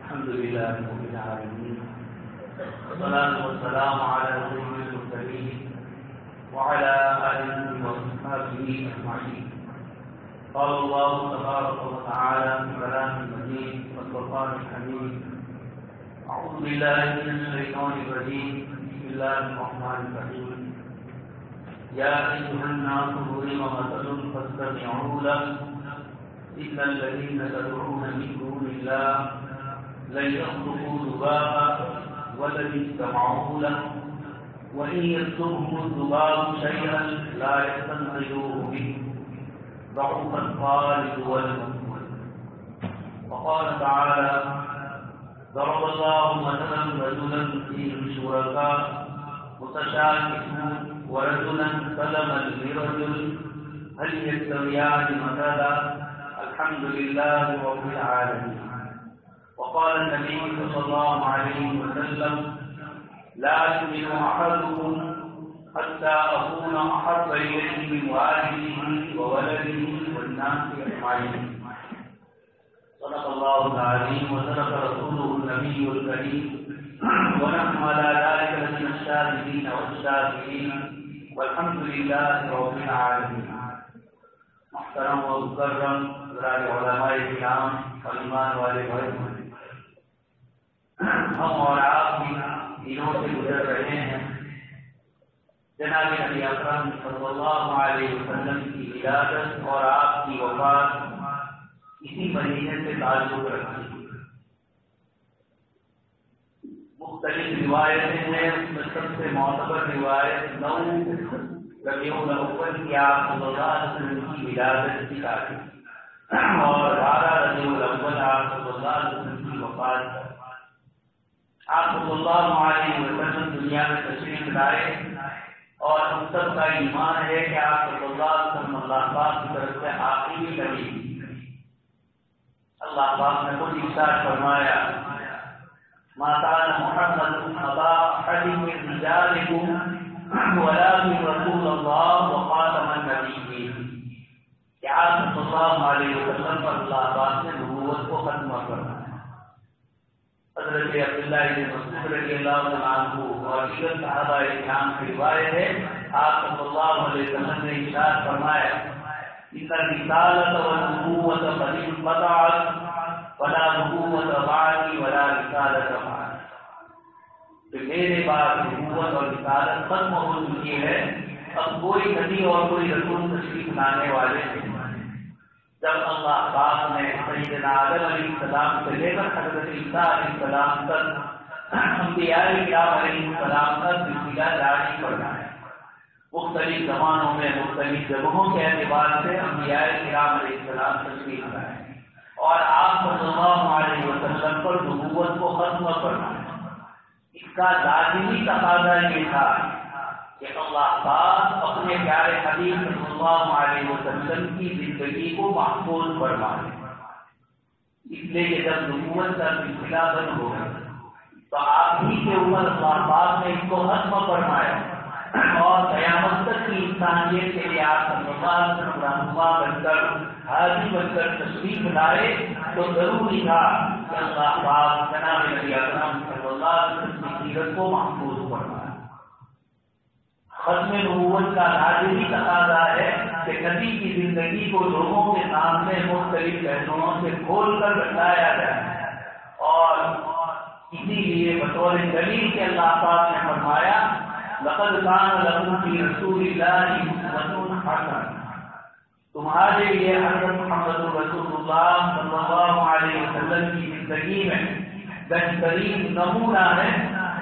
الحمد لله رب العالمين، والصلاة والسلام على سيد المرسلين وعلى آله وصحبه أجمعين. قال الله تبارك وتعالى في كلام المجيد والفرقان الحميد: أعوذ بالله من الشيطان الرجيم، بسم الله الرحمن الرحيم. يا أيها الناس ضرب مثل فاستمعوا له إن الذين تدعون من دون الله لن يخلقوا ذبابا ولن اجتمعوا له وإن يسلبهم الذباب شيئا لا يستنقذوه منه ضعف الطالب والمطلوب. وقال تعالى: ضرب الله مثلا رجلا فيه شركاء متشاكسون ورجلا سلما لرجل هل يستويان مثلا الحمد لله رب العالمين. وقال النبي صلى الله عليه وسلم: لا يؤمن أحدكم حتى أكون أحب إليه من والده وولده والناس أجمعين. صدق الله العظيم وصدق رسوله النبي الكريم، ونحن على ذلك من الشاهدين والشاكرين، والحمد لله رب العالمين. محترم و مکرم حضرات علماء کرام اور ایمان والے بھائی، ہم اور آپ بھی دنوں سے گزر رہے ہیں جناب نبی اکرم صلی اللہ علیہ وسلم کی ولادت اور آپ کی وفات اسی مہینے سے تعلق رکھتی ہے۔ مختلف روایتیں ہیں، اس میں سب سے معتبر روایت 9 ربیع الاول کی آپ صلی اللہ علیہ وسلم کی ولادت کی تاریخ اور 12 ربیع الاول آپ صلی اللہ علیہ وسلم کی وفات۔ آپ صلی اللہ علیہ وسلم دنیا میں تشریف لائے اور ہم سب کا ایمان ہے کہ آپ صلی اللہ علیہ وسلم اللہ پاک کی طرف سے آخری نبی۔ اللہ پاک نے خود ارشاد فرمایا: ما كان محمد أبا أحد من رجالكم ولكن رسول الله وخاتم النبيين۔ کہ آپ صلی اللہ علیہ وسلم پر اللہ پاک نے نبوت کو ختم کرنا ہے۔ حضرت عبداللہ بن مسعود رضی اللہ عنہ اور دیگر صحابہ کرام کی روایت ہے، آپ صلی اللہ علیہ وسلم نے ارشاد فرمایا: ان الرسالۃ والنبوۃ قد انقطعت ولا نبوۃ بعدی ولا رسالۃ بعدی۔ کہ میرے بعد نبوت اور رسالت ختم ہو چکی ہے، اب کوئی نبی اور کوئی رسول تشریف لانے والے نہیں۔ جب اللہ پاک نے سیدنا آدم علیہ السلام سے لے کر حضرت عیسیٰ علیہ السلام تک انبیاء کرام علیہ السلام تک سلسلہ جاری فرمایا، مختلف زمانوں میں مختلف جگہوں کے اعتبار سے انبیاء کرام علیہ السلام تشریف لائے اور آپ صلی اللہ علیہ وسلم پر نبوت کو ختم فرمایا۔ اس کا لازمی تقاضا یہ تھا کہ اللہ پاک اپنے پیارے حبیب صلی اللہ علیہ وسلم کی زندگی کو محفوظ فرمائے۔ اس لیے کہ جب نبوت کا سلسلہ بند ہو گیا تو آپ ہی کے اوپر اللہ پاک نے اس کو ختم فرمایا اور قیامت تک کی انسانیت کے لیے آپ صلی اللہ علیہ وسلم رہنما بن کر حاجی بن کر تشریف لائے تو ضروری تھا کہ اللہ پاک جناب نبی اکرم صلی اللہ علیہ وسلم کی سیرت کو محفوظ فرمائے۔ ختم نبوت کا لازمی تقاضا ہے کہ نبی کی زندگی کو لوگوں کے سامنے مختلف پہلوؤں سے کھول کر بتایا جائے، اور اسی لیے بطور دلیل کے اللہ پاک نے فرمایا: لقد كان لكم في رسول الله أسوة حسنة۔ تمہارے لیے حضرت محمد رسول اللہ صلی اللہ علیہ وسلم کی زندگی میں بہترین نمونہ ہے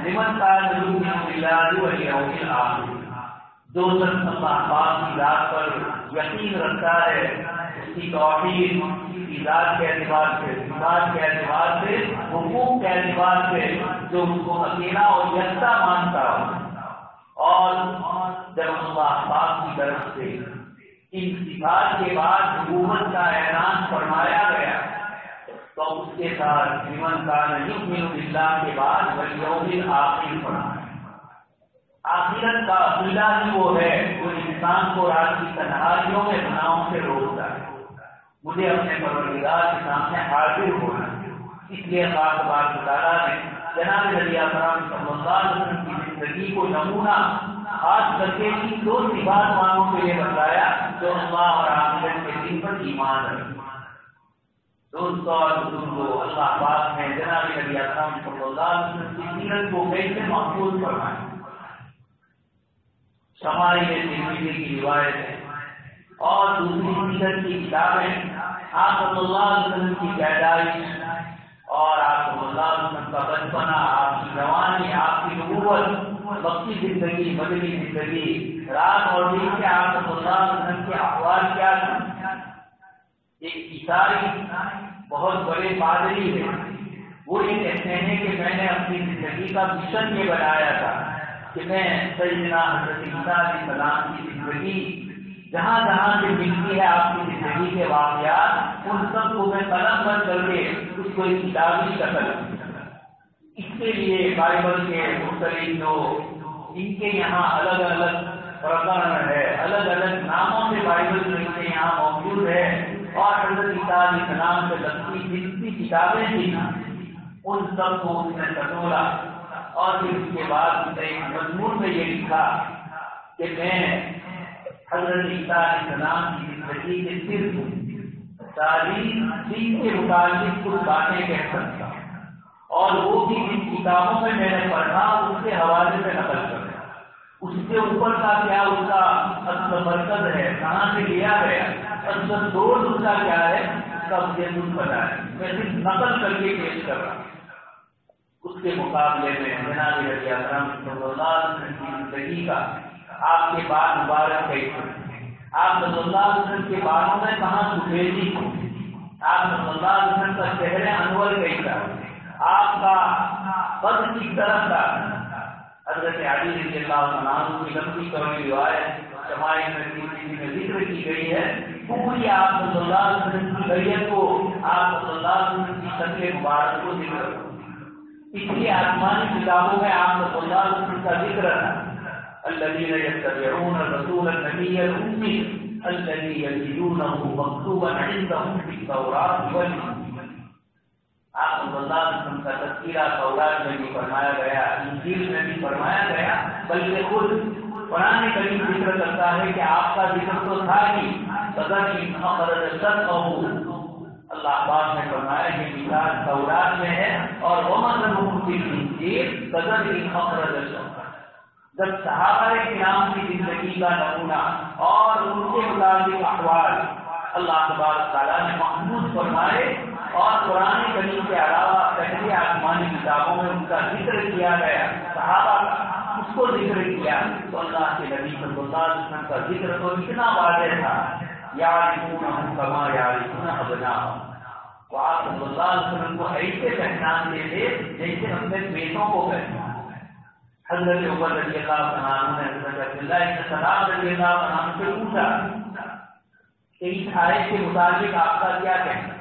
لمن كان يؤمن بالله واليوم الآخر۔ جو شخص اللہ پاک کی ذات پر یقین رکھتا ہے، اس کی توحید کی ذات کے اعتبار سے، صفات کے اعتبار سے، حقوق کے اعتبار سے، جو اس کو اکیلا اور یکتا مانتا ہو، اور جب اللہ پاک کی طرف سے ان صفات کے بعد نبوت کا اعلان فرمایا گیا تو اس کے ساتھ لمن كان يؤمن بالله کے بعد والیوم الآخر فرمایا۔ آخرت کا عقیدہ ہی وہ ہے جو انسان کو رات کی تنہائیوں میں گناہوں سے روکتا ہے۔ مجھے اپنے پروردگار کے سامنے حاضر ہونا ہے، اس لیے اللہ تبارک و تعالیٰ نے جناب نبی اکرم صلی اللہ علیہ وسلم کی زندگی کو نمونہ خاص کر کے ان دو صفات والوں کے لیے بتایا جو اللہ اور آخرت کے دن پر ایمان رکھتے ہیں۔ دوستو اور بزرگوں، اللہ پاک نے جناب نبی اکرم صلی اللہ علیہ وسلم کی سیرت کو کیسے محفوظ فرمایا۔ شمائل ترمذی کی روایت ہے اور دوسری سیرت کی کتابیں آپ صلی اللہ علیہ وسلم کی پیدائش اور آپ صلی اللہ علیہ وسلم کا بچپنا، آپ کی جوانی، آپ کی نبوت، وقتی زندگی، بدلی زندگی، رات اور دن کے آپ صلی اللہ علیہ وسلم کے احوال کیا تھے۔ ایک عیسائی بہت بڑے پادری ہے، وہ یہ کہتے ہیں کہ میں نے اپنی زندگی کا مشن یہ بنایا تھا کہ میں سیدنا حضرت عیسیٰ علیہ السلام کی زندگی جہاں جہاں سے ملتی ہے آپ کی زندگی کے واقعات، ان سب کو میں قلم بند کر کے اس کو ایک کتابی شکل۔ اس کے لیے بائبل کے مختلف جو ان کے یہاں الگ الگ پرکرن ہے، الگ الگ ناموں سے بائبل جو ان کے یہاں موجود ہے، اور حضرت عیسیٰ علیہ السلام سے لگتی جتنی کتابیں تھیں ان سب کو اس نے ٹٹولا، اور پھر اس کے بعد ایک مضمون میں یہ لکھا کہ میں حضرت عیسیٰ علیہ السلام کی زندگی کے صرف تعلیم دین کے متعلق کچھ باتیں کہہ سکتا ہوں، اور وہ بھی جن کتابوں میں نے پڑھا اس کے حوالے سے نقل کر رہا۔ اس کے اوپر کا کیا اس کا اصل مرکز ہے، کہاں سے لیا گیا، اصل دوڑ اس کا کیا ہے، اس کا مجھے کچھ پتا ہے، میں صرف نقل کر کے پیش کر رہا ہوں۔ اس کے مقابلے میں جناب نبی اکرم صلی اللہ علیہ وسلم کی زندگی کا آپ کے بال مبارک کیسے، آپ صلی اللہ علیہ وسلم کے بالوں میں کہاں سفیدی تھی، آپ صلی اللہ علیہ وسلم کا چہرہ انور کیسا، آپ کا قد کس طرح کا۔ حضرت علی رضی اللہ عنہ کی لمبی چوڑی روایت شمائل میں ذکر کی گئی ہے، پوری آپ صلی اللہ علیہ وسلم کی شریعت کو، آپ صلی اللہ علیہ وسلم کی شکل مبارک کو ذکر کرو۔ اس لیے آسمانی کتابوں میں آپ صلی اللہ علیہ وسلم کا ذکر ہے، الذين يتبعون الرسول النبي الأمي الذي يجدونه مكتوبا عندهم في التوراة والإنجيل۔ آپ صلی اللہ علیہ وسلم کا تذکرہ تورات میں بھی فرمایا گیا، انجیل میں بھی فرمایا گیا، بلکہ خود قرآن کریم ذکر کرتا ہے کہ آپ کا ذکر تو تھا ہی، اللہ پاک نے فرمایا کہ مثال تورات میں ہے، اور وَمَثَلُهُمْ فِي الْإِنجِيلِ كَزَرْعٍ أَخْرَجَ شَطْأَهُ۔ جب صحابہ کرام کی زندگی کا نمونہ اور ان کے متعلق احوال اللہ تبارک تعالیٰ نے محفوظ فرمائے، اور قرآن کریم کے علاوہ پہلے آسمانی کتابوں میں ان کا ذکر کیا گیا، صحابہ کا اس کو ذکر کیا، تو اللہ کے نبی صلی اللہ علیہ وسلم کا ذکر تو اتنا واضح تھا، یعرفونہم کما یعرفون ابناءہم۔ وہ آپ صلی اللہ علیہ وسلم کو ایسے پہچانتے تھے جیسے اپنے بیٹوں کو پہچانتے۔ حضرت عمر رضی اللہ عنہ نے حضرت عبداللہ ابن سلام رضی اللہ عنہ سے پوچھا کہ اس آیت کے متعلق آپ کا کیا کہنا ہے؟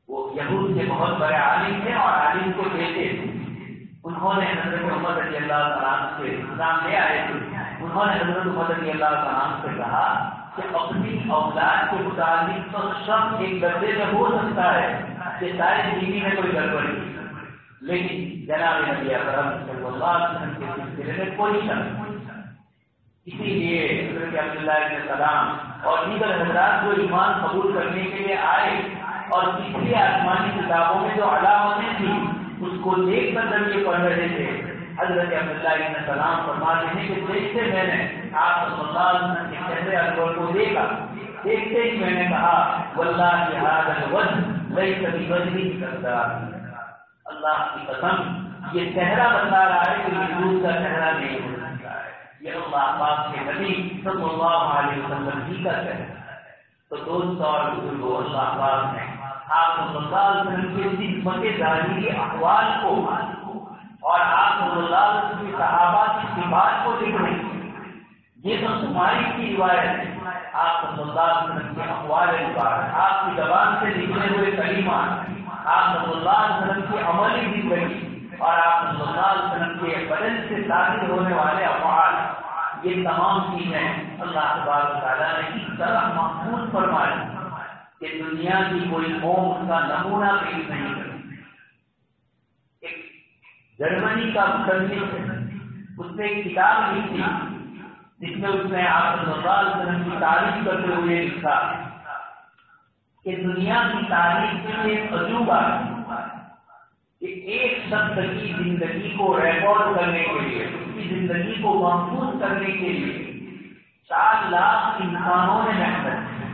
وہ یہود کے بہت بڑے عالم تھے اور عالم کے بیٹے تھے، انہوں نے حضرت عمر رضی اللہ عنہ سے اسلام لے آئے تھے، انہوں نے حضرت عمر رضی اللہ عنہ سے کہا کہ اپنی اولاد کے متعلق تو شک ایک درجے میں ہو سکتا ہے کہ شاید بیوی میں کوئی گڑبڑی، لیکن جناب نبی اکرم صلی اللہ علیہ وسلم کے سلسلے میں کوئی شک نہیں۔ اسی لیے حضرت عبداللہ ابن سلام اور دیگر حضرات جو ایمان قبول کرنے کے لیے آئے اور پچھلی آسمانی کتابوں میں جو علامتیں تھیں اس کو دیکھ کر جب یہ پڑھ رہے تھے، حضرت عبداللہ ابن سلام فرماتے ہیں کہ جیسے میں نے آپ صلی اللہ علیہ وسلم کے چہرے انور کو دیکھا، دیکھتے ہی میں نے کہا واللہ ھذا الوجه لیس بوجه کذاب، اللہ کی قسم یہ چہرہ بتا رہا ہے کہ یہ کا چہرہ نہیں ہو سکتا ہے، یہ اللہ پاک کے نبی صلی اللہ علیہ وسلم ہی کا چہرہ ہے۔ تو دوستوں اور بزرگوں، اللہ پاک نے آپ صلی اللہ علیہ وسلم کے صفات ظاہری احوال کو اور آپ صلی اللہ علیہ وسلم کی صحابہ کی صفات کو ذکر کیا۔ یہ تو تمہاری کی روایت ہے، آپ صلی اللہ علیہ وسلم کے اقوال مبارک، آپ کی زبان سے نکلے ہوئے کلمات، آپ صلی اللہ علیہ وسلم کی عملی زندگی اور آپ صلی اللہ علیہ وسلم کے بدن سے ثابت ہونے والے افعال، یہ تمام چیزیں اللہ تبارک تعالیٰ نے اس طرح محفوظ فرمائی کہ دنیا کی کوئی قوم اس کا نمونہ پیش نہیں کرتی۔ جرمنی کا مصنف ہے، اس نے ایک کتاب لکھی جس میں اس نے آپ صلی اللہ علیہ وسلم کی تعریف کرتے ہوئے لکھا کہ دنیا کی تاریخ میں ایک عجوبہ کہ ایک شخص کی زندگی کو ریکارڈ کرنے کے لیے، اس کی زندگی کو محفوظ کرنے کے لیے 4 لاکھ انسانوں نے محنت کی۔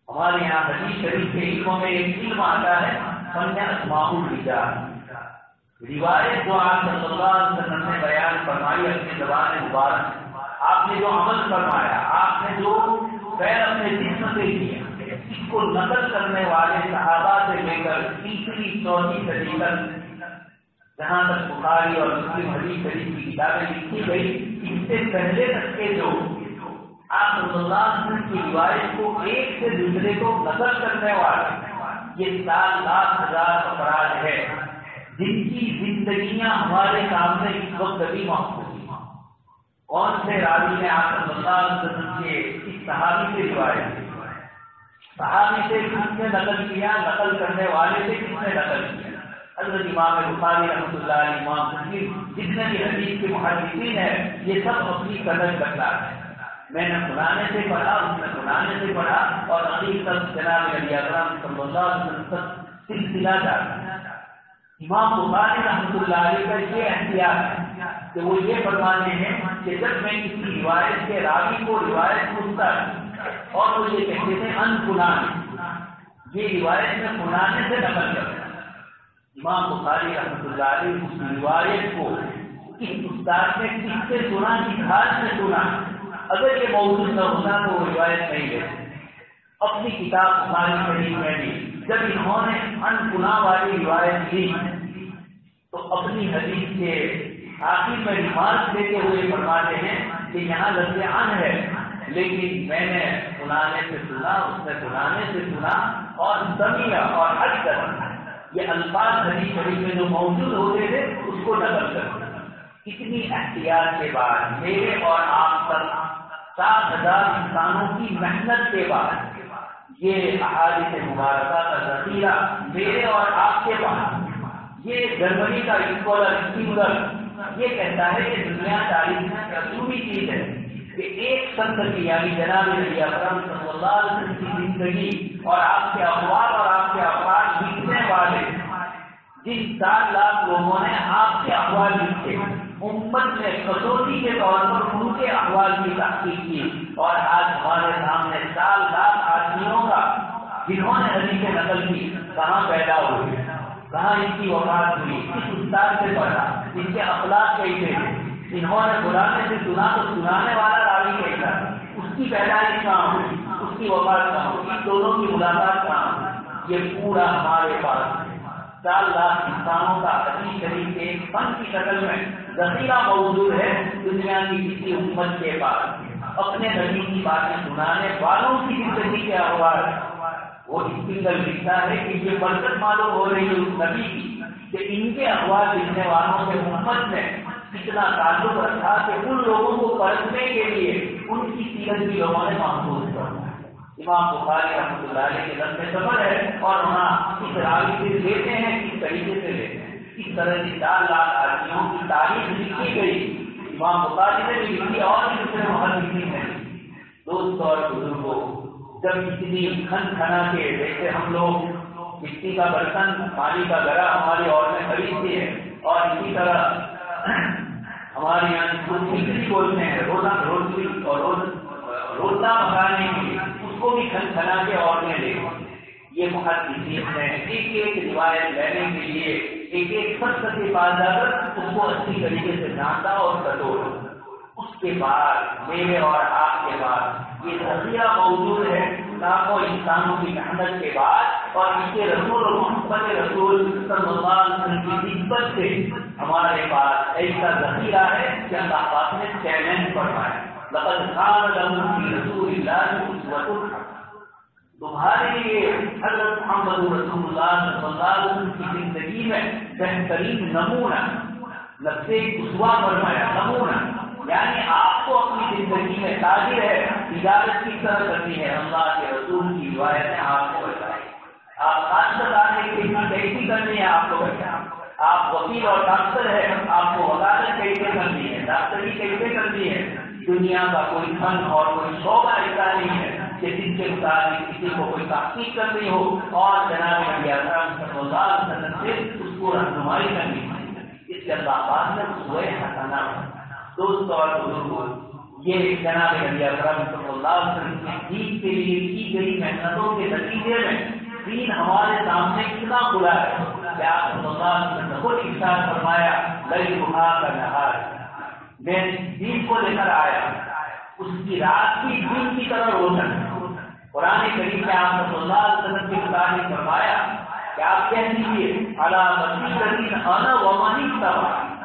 ہمارے یہاں حدیث شریف کے علموں میں ایک علم آتا ہے فن اسماء الرجال، روایت جو آپ صلی اللہ علیہ وسلم نے بیان فرمائی اپنی زبان مبارک، آپ نے جو عمل فرمایا، آپ نے جو فعل اپنے جسم سے کیا، اس کو نقل کرنے والے صحابہ سے لے کر 3ری 4تھی صدی تک، جہاں تک بخاری اور مسلم حدیث شریف کی کتابیں لکھی گئی، اس سے پہلے تک کے جو آپ صلی اللہ علیہ وسلم کی روایت کو ایک سے دوسرے کو نقل کرنے والے یہ 4 لاکھ ہزار افراد ہے جن کی زندگیاں ہمارے سامنے اس وقت ابھی محفوظ ہیں۔ کون سے راوی نے آپ صلی اللہ علیہ وسلم کے اس صحابی سے روایت کی؟ صحابی سے کس نے نقل کیا؟ نقل کرنے والے سے کس نے نقل کیا؟ حضرت امام بخاری رحمۃ اللہ علیہ، امام مسلم، جتنے بھی حدیث کے محدثین ہیں، یہ سب اپنی قدر بتلا ہے۔ میں نے سنانے سے پڑھا، اس نے سنانے سے پڑھا، اور حقیقت جناب نبی اکرم صلی اللہ علیہ وسلم تک سلسلہ جاری ہے۔ امام بخاری رحمۃ اللہ علیہ کا یہ احتیاط ہے کہ وہ یہ فرماتے ہیں کہ جب میں کسی روایت کے راوی کو روایت سنتا اور وہ یہ کہتے تھے ان فلان، یہ روایت میں سنانے سے نقل کرتا ہے۔ امام بخاری رحمۃ اللہ علیہ اس روایت کو اس استاد نے کس سے سنا، کس حال سے سنا، اگر یہ موجود نہ ہوتا تو وہ روایت نہیں لیتے۔ اپنی کتاب بخاری شریف میں بھی جب انہوں نے انگنا والی روایت لی تو اپنی حدیث کے آخر میں ریمارک دیتے ہوئے فرماتے ہیں کہ یہاں لفظ ان ہے، لیکن میں نے سنانے سے سنا، اس نے سنانے سے سنا، اور سمیع اور حد یہ الفاظ حدیث شریف میں جو موجود ہوتے تھے اس کو نقل کرتے۔ اتنی احتیاط کے بعد، میرے اور آپ تک 7,000 انسانوں کی محنت کے بعد، یہ احادیث مبارکہ کا ذخیرہ میرے اور آپ کے پاس، یہ جرمنی کا اسکالر یہ کہتا ہے کہ دنیا تاریخ میں عجوبی چیز ہے کہ ایک شخص کی، یعنی جناب نبی اکرم صلی اللہ علیہ وسلم کی زندگی اور آپ کے اخبار اور آپ کے افعال لکھنے والے جن 4 لاکھ لوگوں نے آپ کے احوال لکھے، امت نے کسوٹی کے طور پر ان کے احوال کی تحقیق کی، اور آج ہمارے سامنے 4 لاکھ آدمیوں کا جنہوں نے حدیث نقل کی کہاں پیدا ہوئی، کہاں ان کی وفات ہوئی، کس استاد سے پڑھا، ان کے اخلاق کیسے تھے، انہوں نے بلانے سے سنا تو سنانے والا راوی کیسا، اس کی پیدائش کہاں ہوئی، اس کی وفات کہاں ہوئی، ان دونوں کی ملاقات کہاں ہوئی، یہ پورا ہمارے پاس 4 لاکھ انسانوں کا حدیث شریف کے ایک فن کی شکل میں ذخیرہ موجود ہے دنیا کی کسی امت کے پاس۔ اپنے نبی کی باتیں سنانے والوں کی زندگی کے احوال وہ اسپینگر لکھتا ہے کہ یہ برکت معلوم ہو رہی ہے اس نبی کی کہ ان کے احوال لکھنے والوں سے امت نے اتنا تعلق رکھا کہ ان لوگوں کو پرکھنے کے لیے ان کی سیرت بھی لوگوں نے محفوظ کر۔ امام بخاری رحمۃ اللہ علیہ کے لمبے سفر ہے اور وہاں اس راوی سے لیتے ہیں، کس طریقے سے لیتے ہیں، اس طرح کی 4 لاکھ آدمیوں کی تاریخ لکھی گئی، امام بخاری نے بھی لکھی اور دوسرے محدثین نے۔ دوستوں اور بزرگوں، جب اتنی کھن کھنا کے جیسے ہم لوگ مٹی کا برتن، پانی کا گرا ہماری عورتیں خریدتی ہیں، اور اسی طرح ہمارے یہاں کھچڑی بولتے ہیں، روٹی اور روٹا پکانے کے لیے اس کو بھی کھن کھنا کے عورتیں لے۔ یہ محدثین نے ایک ایک روایت لینے کے لیے ایک ایک شخص کے پاس جا کر اس کو اچھی طریقے سے جانتا اور کٹوڑا۔ اس کے بعد میرے اور آپ کے پاس یہ ذخیرہ موجود ہے لاکھوں انسانوں کی محنت کے بعد، اور اس کے رسول اور محمد رسول صلی اللہ علیہ وسلم کی نسبت سے ہمارے پاس ایسا ذخیرہ ہے کہ اللہ پاک نے چیلنج فرمایا، لقد كان لكم في رسول الله اسوة حسنة۔ تمہارے لیے حضرت محمد رسول اللہ صلی اللہ علیہ وسلم کی زندگی میں بہترین نمونہ، لفظ اسوہ فرمایا، نمونہ، یعنی آپ کو اپنی زندگی میں تاجر ہے، تجارت کی طرح کرنی ہے، اللہ کے رسول کی روایتیں آپ کو بتائیں، آپ خاص بتانے کے لیے کیسی کرنی ہے آپ کو بتائیں، آپ آپ وکیل اور ڈاکٹر ہے، آپ کو وکالت کیسے کرنی ہے، ڈاکٹری کیسے کرنی ہے، دنیا کا کوئی فن اور کوئی شعبہ ایسا نہیں ہے کہ جس کے مطابق کسی کو کوئی تحقیق کرنی ہو اور جناب نبی اکرم صلی اللہ علیہ وسلم سے اس کو رہنمائی کرنی ہے۔ اس کے اللہ بعد میں اسوہ حسنہ دوست اور بزرگوں، یہ جناب نبی اکرم صلی اللہ علیہ وسلم کے دین کے لیے کی گئی محنتوں کے نتیجے میں دین ہمارے سامنے کتنا کھلا ہے کہ آپ صلی اللہ علیہ وسلم نے خود ارشاد فرمایا لیلھا کنہار، میں دین کو لے کر آیا، اس کی رات بھی دن کی طرح روشن ہے۔ قرآن کریم میں آپ صلی اللہ علیہ وسلم کے متعلق فرمایا کہ آپ کہہ دیجیے علی بصیرۃ انا ومن اتبعنی،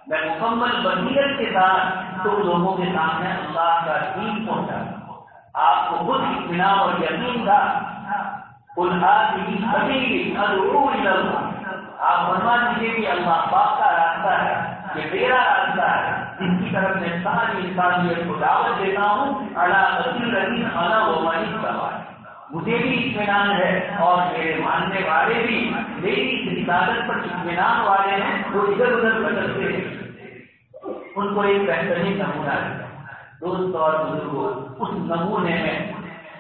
میں مکمل بصیرت کے ساتھ تم لوگوں کے سامنے اللہ کا دین پہنچا۔ آپ کو خود اطمینان اور یقین تھا، قل ھذہ سبیلی ادعو الی اللہ، آپ فرما دیجیے کہ اللہ پاک کا راستہ ہے، یہ میرا راستہ ہے جس کی طرف میں ساری انسانیت کو دعوت دیتا ہوں، علی بصیرۃ انا ومن اتبعنی، مجھے بھی اطمینان ہے اور میرے ماننے والے بھی میری رسالت پر اطمینان والے ہیں، وہ ادھر ادھر بھٹکتے ہیں۔ ان کو ایک بہترین نمونہ ہے دوست اور بزرگوں، اس نمونے میں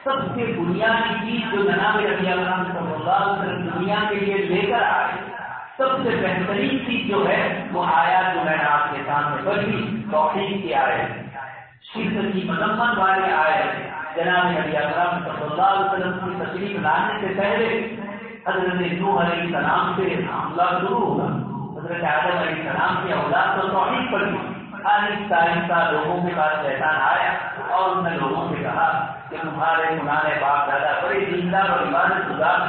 سب سے بنیادی چیز جو جناب نبی اکرم صلی اللہ علیہ وسلم دنیا کے لیے لے کر آئے، سب سے بہترین چیز جو ہے وہ آیات جو میں نے آپ کے سامنے پڑھی، توحید کی آیت، شرک کی مذمت والے آیت۔ جناب نبی اکرم صلی اللہ علیہ وسلم کی تشریف لانے سے پہلے حضرت نوح علیہ السلام سے معاملہ شروع ہوا، حضرت آدم علیہ السلام کی اولاد تو توحید پڑھی، آہستہ آہستہ لوگوں کے پاس شیطان آیا اور اس نے لوگوں سے کہا کہ تمہارے پرانے باپ دادا بڑے دیندار اور عبادت گزار،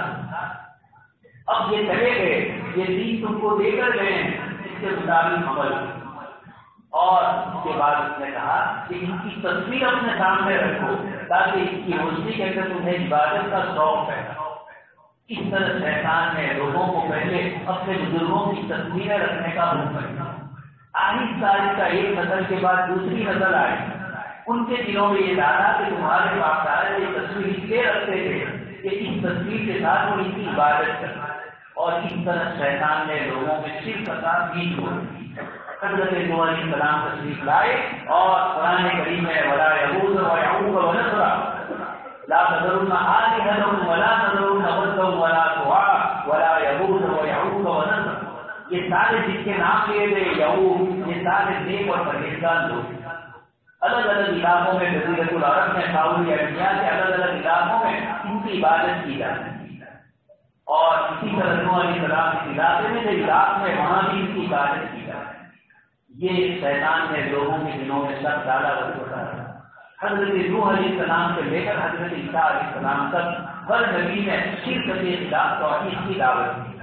اب یہ چلے گئے، یہ دین تم کو دے کر گئے ہیں، اس کے مطابق عمل۔ اور اس کے بعد اس نے کہا کہ ان کی تصویر اپنے سامنے رکھو تاکہ اس کی روشنی کے اندر تمہیں عبادت کا شوق ہے۔ اس طرح شیطان نے لوگوں کو پہلے اپنے بزرگوں کی تصویریں رکھنے کا حکم دیا۔ آہستہ آہستہ ایک نسل کے بعد دوسری نسل آئی، ان کے دلوں میں یہ ڈالا کہ تمہارے باپ دادا یہ تصویر اس لیے رکھتے تھے کہ اس تصویر کے ساتھ وہ ان کی عبادت کرتا، اور اس طرح شیطان نے لوگوں میں شرک کا بیج بو دیا۔ حضرت نوح علیہ السلام تشریف لائے اور قرآن کریم میں ولا یغوث ویعوق ونسرا لا تذرن آلہتکم ولا تذرن ودا ولا سواع ولا یغوث ویعوق ونسرا، یہ سارے جن کے نام لیے گئے یعوق، یہ سارے نیک اور پرہیزگار لوگ، الگ الگ علاقوں میں جزیرۃ العرب میں سعودی عربیہ کے الگ الگ علاقوں میں ان کی عبادت کی جاتی ہے، اور اسی طرح نوح علیہ السلام کے علاقے میں جو علاقے میں وہاں بھی ان کی عبادت کی جاتی ہے۔ یہ شیطان نے لوگوں کے دلوں میں شک ڈالا ہوتا ہے۔ حضرت نوح علیہ السلام سے لے کر حضرت عیسیٰ علیہ السلام تک ہر نبی نے شرک کے خلاف توحید کی دعوت دی،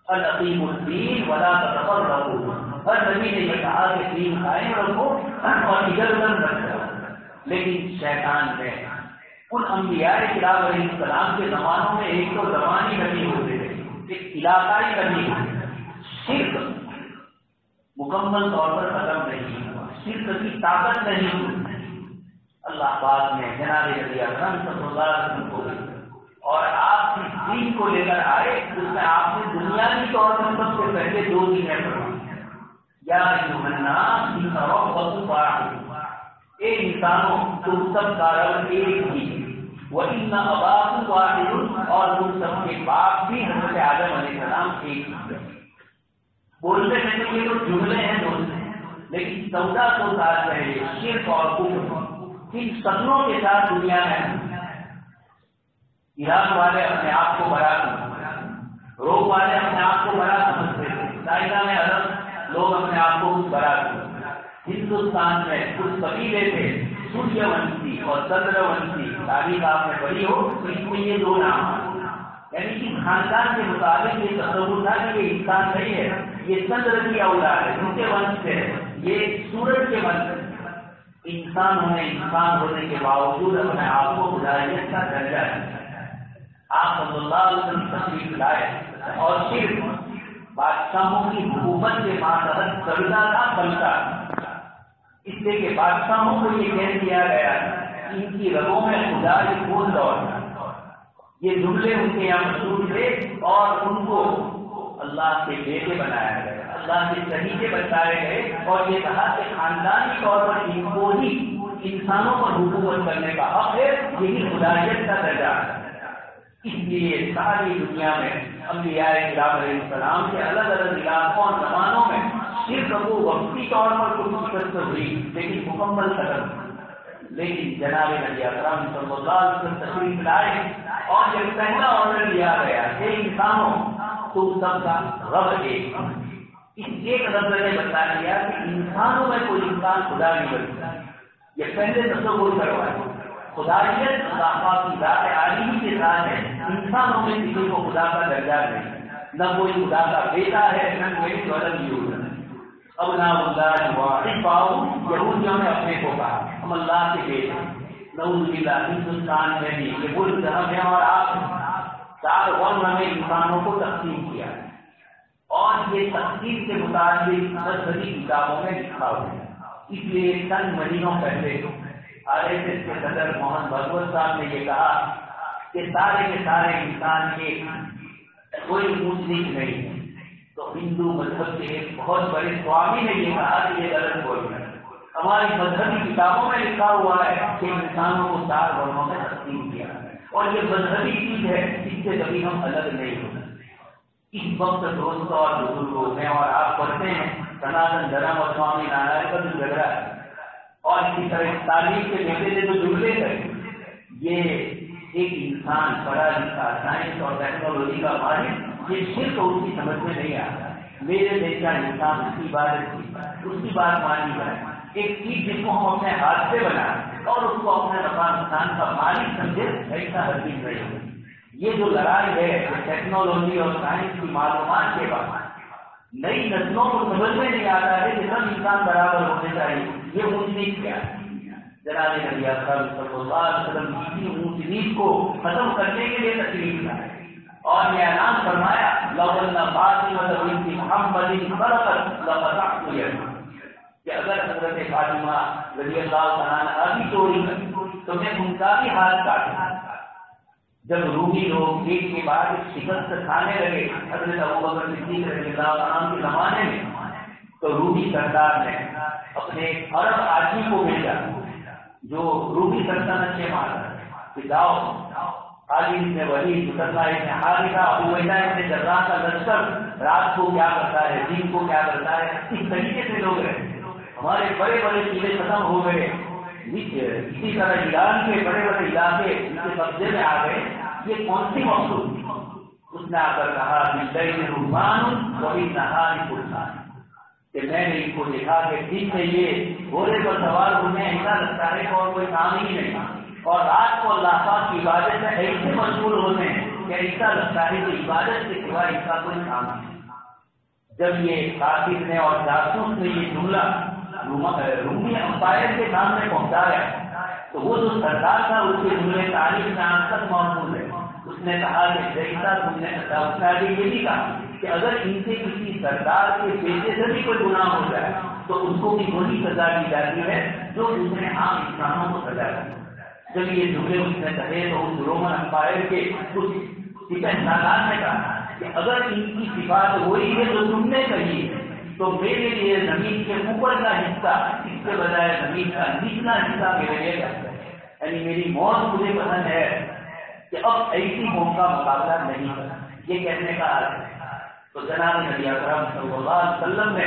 اقیموا الدین ولا تتفرقوا، ہر نبی نے یہ کہا کہ دین قائم رکھو اور ادھر ادھر مت جاؤ، لیکن شیطان نے ان انبیاء کرام علیہ السلام کے زمانوں میں ایک تو زبانی نبی ہوتے تھے، ایک علاقائی نبی ہوتے تھے، شرک مکمل طور پر ختم نہیں ہوا، شرک کی طاقت نہیں ہوئی۔ اللہ پاک نے جناب نبی اکرم صلی اللہ علیہ وسلم کو اور آپ کی دین کو لے کر آئے، اس میں آپ نے بنیادی طور پر سب سے پہلے دو چیزیں فرمائی، یا ایھا الناس ان ربکم واحد، اے انسانوں تم سب کا رب ایک ہی، وان اباکم واحد، اور تم سب کے باپ بھی حضرت آدم علیہ السلام ایک ہی۔ بولتے ہیں کہ یہ تو جملے ہیں دوست، لیکن 1400 سال پہلے شرک اور کفر کن سپنوں کے ساتھ دنیا میں ایران والے اپنے آپ کو بڑا، روم والے اپنے آپ کو بڑا سمجھتے تھے، چائنا میں عرب لوگ اپنے آپ کو بڑا، ہندوستان میں کچھ قبیلے تھے سوریہ ونشی اور چندر ونشی، تاریخ آپ نے پڑھی ہو تو اس میں یہ دو نام، یعنی کہ خاندان کے مطابق یہ تصور تھا کہ یہ انسان نہیں ہے، یہ چندر کی اولاد ہے، ان کے ونش سے، یہ سورج کے ونش ہے۔ انسان ہونے کے باوجود اپنے آپ کو خدائیت کا درجہ ہے۔ آپ صلی اللہ علیہ وسلم تشریف لائے اور صرف بادشاہوں کی حکومت کے ماتحت چلتا تھا بلتا، اس لیے کہ بادشاہوں کو یہ کہہ دیا گیا کہ ان کی رگوں میں خدا کی خون دوڑ، یہ جملے ان کے یہاں مشہور تھے اور ان کو اللہ کے بیٹے بنایا گیا، اللہ کے طریقے بتائے گئے، اور یہ کہا کہ خاندانی طور پر ان کو ہی انسانوں پر حکومت کرنے کا حق ہے، یہی خدائیت کا درجہ ہے۔ اس لیے ساری دنیا میں انبیاء کرام علیہ السلام کے الگ الگ علاقوں اور زمانوں میں صرف وہ وقتی طور پر کچھ شکست ہوئی لیکن مکمل ختم، لیکن جناب نبی اکرم صلی اللہ علیہ وسلم تشریف لائے اور یہ پہلا آرڈر دیا گیا کہ انسانوں تم سب کا رب ایک، اس ایک رب نے بتا دیا کہ انسانوں میں کوئی انسان خدا نہیں بنتا، یہ پہلے تصور کروایا۔ خدائیت اللہ کی ذات عالی کے ساتھ ہے، انسانوں میں کسی کو خدا کا درجہ نہیں، نہ کوئی خدا کا بیٹا ہے نہ کوئی ولد یولد۔ اب نہ اللہ واحد پاؤ، یہودیوں نے اپنے کو کہا ہم اللہ کے بیٹے، نعوذ باللہ ہندوستان میں بھی یہ ملک ہم ہیں اور آپ 4 ورن میں انسانوں کو تقسیم کیا، اور یہ تقسیم کے متعلق مذہبی کتابوں میں لکھا ہوا ہے۔ اس لیے چند مہینوں پہلے RSS کے صدر موہن بھگوت صاحب نے یہ کہا کہ سارے کے سارے انسان ایک، کوئی اونچ نیچ نہیں ہے، تو ہندو مذہب کے ایک بہت بڑے سوامی نے یہ کہا کہ یہ غلط بول رہا ہے۔ ہماری مذہبی کتابوں میں لکھا ہوا ہے کہ انسانوں کو 4 ورنوں میں تقسیم کیا ہے، اور یہ مذہبی چیز ہے، اس سے کبھی ہم الگ نہیں ہو سکتے۔ اس وقت دوستوں اور بزرگوں میں اور آپ پڑھتے ہیں سناتن دھرم اور سوامی نارائن کا جو جھگڑا ہے، اور اسی طرح تعلیم کے بیٹے سے جو جملے ہیں، یہ ایک انسان پڑھا لکھا سائنس اور ٹیکنالوجی کا ماہر یہ صرف اس کی سمجھ میں نہیں آتا۔ میرے دیش کا انسان اس کی بات مانی جائے، ایک چیز جس کو ہم اپنے ہاتھ سے بنائیں اور اس کو اپنے نفع نقصان کا مالک سمجھے، ایسا ہرگز نہیں ہے۔ یہ جو لڑائی ہے ٹیکنالوجی اور سائنس کی معلومات کے بعد نئی نسلوں کو سمجھ میں نہیں آتا ہے کہ سب انسان برابر ہونے چاہیے، یہ اونچ نیچ کیا ہے۔ جناب نبی اکرم صلی اللہ علیہ وسلم اسی اونچ نیچ کو ختم کرنے کے لیے تشریف لائے اور یہ اعلان فرمایا لو ان فاطمہ بنت محمد فرقت لقطعت یدها، کہ اگر حضرت فاطمہ رضی اللہ تعالیٰ عنہا بھی چوری کرتی تو میں ان کا بھی ہاتھ کاٹوں۔ جب رومی لوگ ایک کے بعد ایک شکست کھانے لگے حضرت ابوبکر صدیق رضی اللہ عنہ کے زمانے میں، تو رومی سردار نے اپنے عرب آدمی کو بھیجا جو رومی سلطنت کے مالک کہ جاؤ خالد بن ولید، مسلح بن حارثہ، عبیدہ بن جراح کا لشکر رات کو کیا کرتا ہے دن کو کیا کرتا ہے، اس طریقے سے لوگ رہے، ہمارے بڑے بڑے قلعے ختم ہو گئے، اسی طرح ایران کے بڑے بڑے علاقے ان کے قبضے میں آ گئے، یہ کون سی مقصود؟ اس نے آ کر کہا باللیل رہبان وبالنہار فرسان، کہ میں نے ان کو دیکھا کہ دن میں یہ گھوڑے پر سوار ہونے ایسا لگتا ہے اور کوئی کام ہی نہیں، اور رات کو اللہ پاک کی عبادت میں ایسے مشغول ہوتے ہیں کہ ایسا لگتا ہے کہ عبادت کے سوا اس کا کوئی کام نہیں۔ جب یہ قاصد نے اور جاسوس نے یہ جملہ رومی امپائر کے سامنے پہنچایا تو وہ جو سردار تھا اس کے جملے تاریخ میں آج تک موجود ہے۔ اس نے کہا کہ جیسا تم نے یہ بھی کہا کہ اگر ان سے کسی سردار کے بیٹے سے بھی کوئی گناہ ہو جائے تو اس کو بھی وہی سزا دی جاتی ہے جو دوسرے عام انسانوں کو سزا دی۔ جب یہ جملے اس نے کہے تو اس رومن امپائر کے کچھ سپاہیان نے کہا کہ اگر ان کی صفات وہی ہے جو تم نے کہی تو میرے لیے زمین کے اوپر کا حصہ اس کے بجائے زمین کا نچلا حصہ میرے لیے بہتر ہے، یعنی میری موت مجھے پسند ہے کہ اب ایسی قوم کا مقابلہ نہیں کرنا، یہ کہنے کا حال ہے۔ تو جناب نبی اکرم صلی اللہ علیہ وسلم نے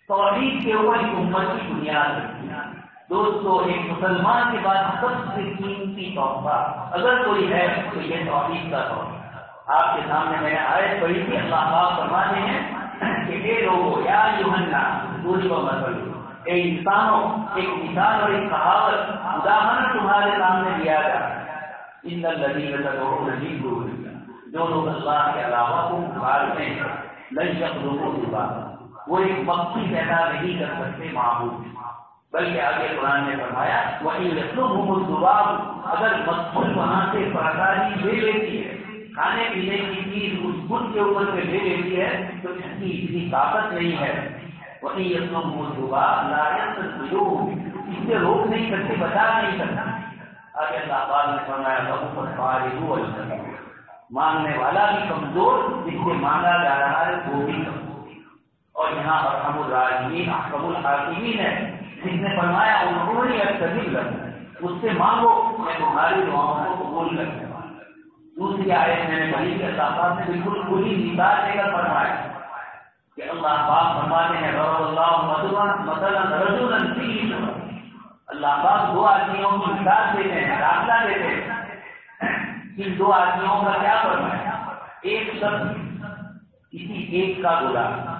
توحید کے اوپر ایک امت کی بنیاد رکھی۔ دوستو، ایک مسلمان کے بعد سب سے قیمتی تحفہ اگر کوئی ہے تو یہ توحید کا تحفہ۔ آپ کے سامنے میں نے آیت پڑھی تھی، اللہ پاک فرماتے ہیں کہ اے لوگو یا ایھا الناس ضرب مثل، اے انسانوں ایک مثال اور ایک کہاوت اداہرن تمہارے سامنے دیا جائے، ان الذین تدعون من دون اللہ، جو لوگ اللہ کے علاوہ کو پکارتے ہیں، لن یخلقوا ذبابا، وہ ایک مکھی پیدا نہیں کر سکتے معبود، بلکہ آگے قرآن نے فرمایا وَإِن يَسْلُبْهُمُ الذُّبَابُ، اگر مکھی وہاں سے پرکاری لے لیتی ہے، کھانے پینے کی چیز اس بت کے اوپر سے لے لیتی ہے تو اس کی اتنی طاقت نہیں ہے۔ وَإِن يَسْلُبْهُمُ الذُّبَابُ لَا يَسْتَنقِذُوهُ، اس سے روک نہیں سکتے، بچا نہیں سکتا۔ آگے اللہ تعالیٰ نے فرمایا ضعف الطالب والمطلوب، مانگنے والا بھی کمزور، جس سے مانگا جا رہا ہے وہ بھی کرو۔ اور یہاں ارحم الراحمین احکم الحاکمین ہے، جس نے فرمایا انہوں نے استجب لکم، مجھ سے مانگو میں تمہاری دعاؤں کو قبول کرنے والا۔ دوسری آیت میں نے پڑھی کہ اللہ پاک نے بالکل کھلی مثال دے کر فرمایا کہ اللہ پاک فرماتے ہیں ضرب اللہ مثلا رجلا فیہ شرکاء، اللہ پاک دو آدمیوں کی مثال دیتے ہیں، داخلہ دیتے ہیں۔ ان دو آدمیوں کا کیا فرمایا؟ ایک شخص کسی ایک کا غلام ہے،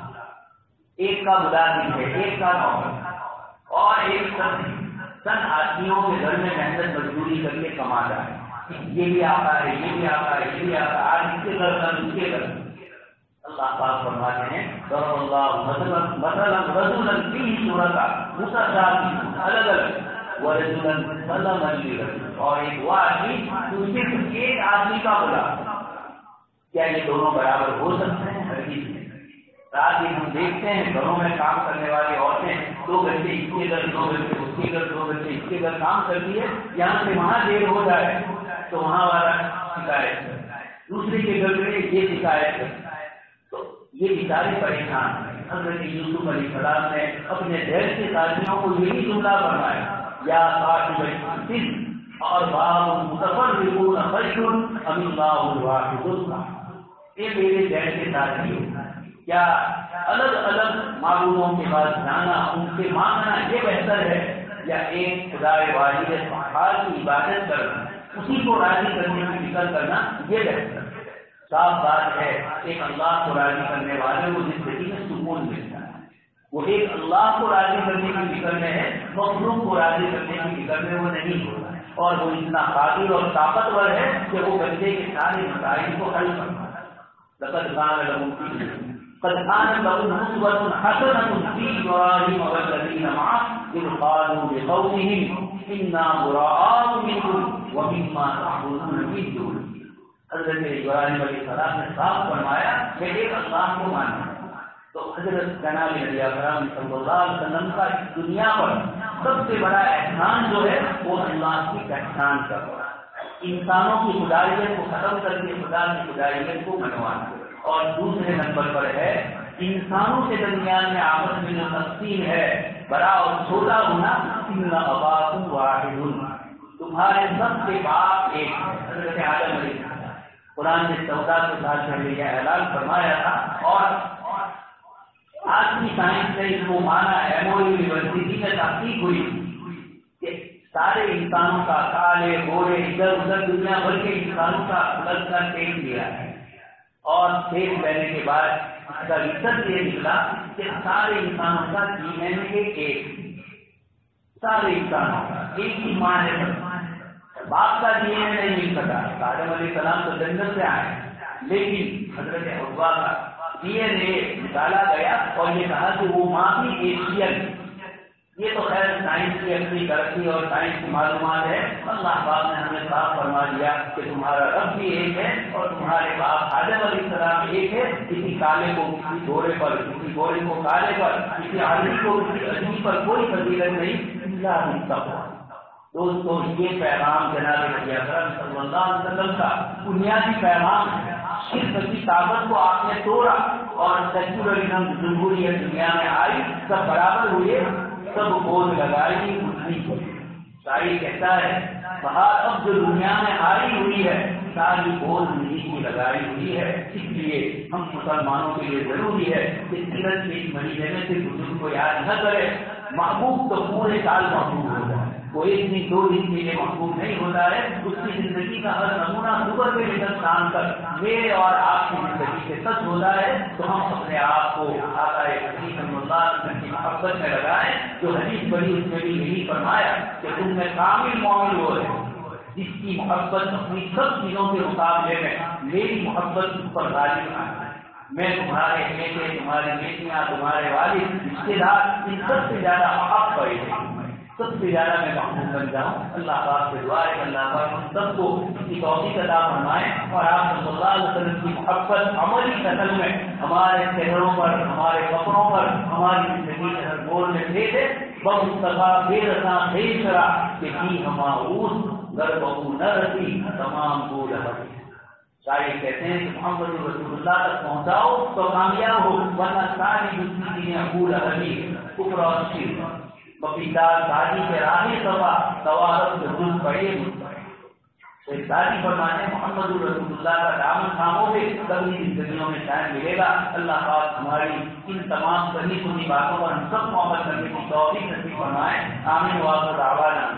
ایک کا نوکر، اور ایک شخص چند آدمیوں کے گھر میں محنت مزدوری کر کے کماتا ہے، یہ بھی آتا ہے، یہ بھی آتا ہے، یہ بھی آتا ہے، آج اس کے گھر کل اس کے گھر۔ اللہ پاک فرماتے ہیں ضرب اللہ مثلا رجلا فیہ شرکاء متشابہون الگ الگ ورجلا سلما لرجل، اور ایک وہ آدمی جو صرف ایک آدمی کا غلام۔ کیا یہ دونوں برابر ہو سکتے ہیں؟ ہرگز نہیں۔ رات دن ہم دیکھتے ہیں گھروں میں کام کرنے والی عورتیں 2 گھنٹے اس کے گھر، 2 گھنٹے اس کے گھر، 2 گھنٹے اس کے گھر کام کرتی ہے، یہاں سے وہاں دیر ہو جائے تو وہاں والا شکایت کرتا ہے، دوسرے کے گھر میں یہ شکایت کرتا ہے۔ تو یہ بیچارے پریشان ہیں۔ حضرت یوسف علیہ السلام نے اپنے ڈھیر کے ساتھیوں کو یہی جملہ فرمایا یا صاحب السجن ارباب متفرقون خیر ام اللہ الواحد القہار۔ یہ میرے ڈھیر کے ساتھیوں، کیا الگ الگ معبودوں کے پاس جانا، ان سے مانگنا یہ بہتر ہے، یا ایک خدا واحد قہار کی عبادت کرنا، اسی کو راضی کرنے کی فکر کرنا یہ بہتر ہے؟ صاف بات ہے، ایک اللہ کو راضی کرنے والے کو زندگی میں سکون ملتا ہے، وہ ایک اللہ کو راضی کرنے کی فکر میں ہے، مخلوق کو راضی کرنے کی فکر میں وہ نہیں ہوتا ہے، اور وہ اتنا قادر اور طاقتور ہے کہ وہ بندے کے سارے مسائل کو حل کرتا ہے۔ لقد كان لكم قد كانت لكم أسوة حسنة في إبراهيم والذين معه إذ قالوا لقومهم إنا براء منكم ومما تعبدون من دونه۔ حضرت ابراہیم علیہ السلام نے صاف فرمایا کہ ایک اللہ کو ماننا۔ تو حضرت جناب نبی اکرم صلی اللہ علیہ وسلم کا اس دنیا پر سب سے بڑا احسان جو ہے وہ اللہ کی پہچان کرنا، انسانوں کی خدائیت کو ختم کر کے خدا کی خدائیت کو منوانا، اور دوسرے نمبر پر ہے انسانوں کے درمیان میں آپس میں جو تقسیم ہے، بڑا اور چھوٹا ہونا، ان اباکم واحد، تمہارے سب کے باپ ایک ہے۔ حضرت آدم علیہ السلام قرآن نے 14 سال پہلے یہ اعلان فرمایا تھا، اور آج کی سائنس نے اس کو مانا، ایمو یونیورسٹی میں تحقیق ہوئی کہ سارے انسانوں کا کالے گورے ادھر ادھر دنیا بھر کے انسانوں کا الگ کا ٹیسٹ لیا ہے، اور ٹیسٹ لینے کے بعد اس کا ریسرچ یہ نکلا کہ سارے انسانوں کا ڈی این اے ایک، سارے انسانوں کا ایک ہی ماں ہے، باپ کا ڈی این اے نہیں مل سکا۔ آدم علیہ السلام تو جنت سے آئے، لیکن حضرت حوا کا ڈی این اے نکالا گیا اور یہ کہا کہ وہ ماں بھی ایشین۔ یہ تو خیر سائنس کی اپنی ترقی اور سائنس کی معلومات ہے، اللہ پاک نے ہمیں صاف فرما دیا کہ تمہارا رب بھی ایک ہے اور تمہارے باپ آدم علیہ السلام ایک ہے۔ کسی کالے کو کسی گورے پر، کسی گورے کو کالے پر، کسی عالمی کو کسی عجمی پر کوئی فضیلت نہیں، اللہ ہی تقویٰ۔ دوستو یہ پیغام جناب نبی اکرم صلی اللہ علیہ وسلم کا بنیادی پیغام ہے۔ شرک کی طاقت کو آپ نے توڑا اور سیکولرزم جمہوریت دنیا میں آئی، سب برابر ہوئے، سب بوجھ لگائی اٹھنی پڑی۔ شاعر کہتا ہے بہار اب جو دنیا میں آئی ہوئی ہے ساری بوجھ نہیں کی لگائی ہوئی ہے، اس لیے ہم مسلمانوں کے لیے ضروری ہے کہ سیرت کے اس مہینے میں سے بزرگ کو یاد نہ کرے۔ محبوب تو پورے سال محبوب ہو جائے، وہ ایک دن 2 دن کے لیے محبوب نہیں ہوتا ہے، اس کی زندگی کا ہر نمونہ صبح سے لے کر شام تک میرے اور آپ کی زندگی سے سچ ہوتا ہے۔ تو ہم اپنے آپ کو آقا حدیث صلی اللہ علیہ وسلم کی محبت میں لگائیں، جو حدیث پڑھی اس میں بھی یہی فرمایا کہ تم میں کامل مومن وہ ہے جس کی محبت اپنی سب چیزوں کے مقابلے میں میری محبت اس پر غالب آئے۔ میں تمہارے بیٹے، تمہاری بیٹیاں، تمہارے والد، رشتے دار، ان سب سے زیادہ حق پڑے ہیں، سب سے زیادہ میں محبوب بن جاؤں۔ اللہ پاک سے دعا ہے کہ اللہ پاک ہم سب کو اس کی توفیق عطا فرمائے، اور آپ صلی اللہ علیہ وسلم کی محبت عملی شکل میں ہمارے چہروں پر، ہمارے کپڑوں پر، ہماری زندگی کے ہر موڑ میں بھیجے۔ بمصطفیٰ بے رساں بے شرا کہ ہی ہماؤس گر بہو نہ رسی تمام بول شاعر کہتے ہیں کہ محمد رسول اللہ تک پہنچاؤ تو کامیاب ہو، ورنہ ساری دوسری چیزیں عقول عربی کفر اور شرک بپیدار شادی کے راہی سبا توارت کے دل پڑے شادی فرمانے محمد رسول اللہ کا دامن تھامو گے تبھی زندگیوں میں شاید ملے گا۔ اللہ پاک ہماری ان تمام سنی سنی باتوں پر ہم سب کو عمل کرنے کی توفیق نصیب فرمائے۔ آمین۔ وآخر دعوانا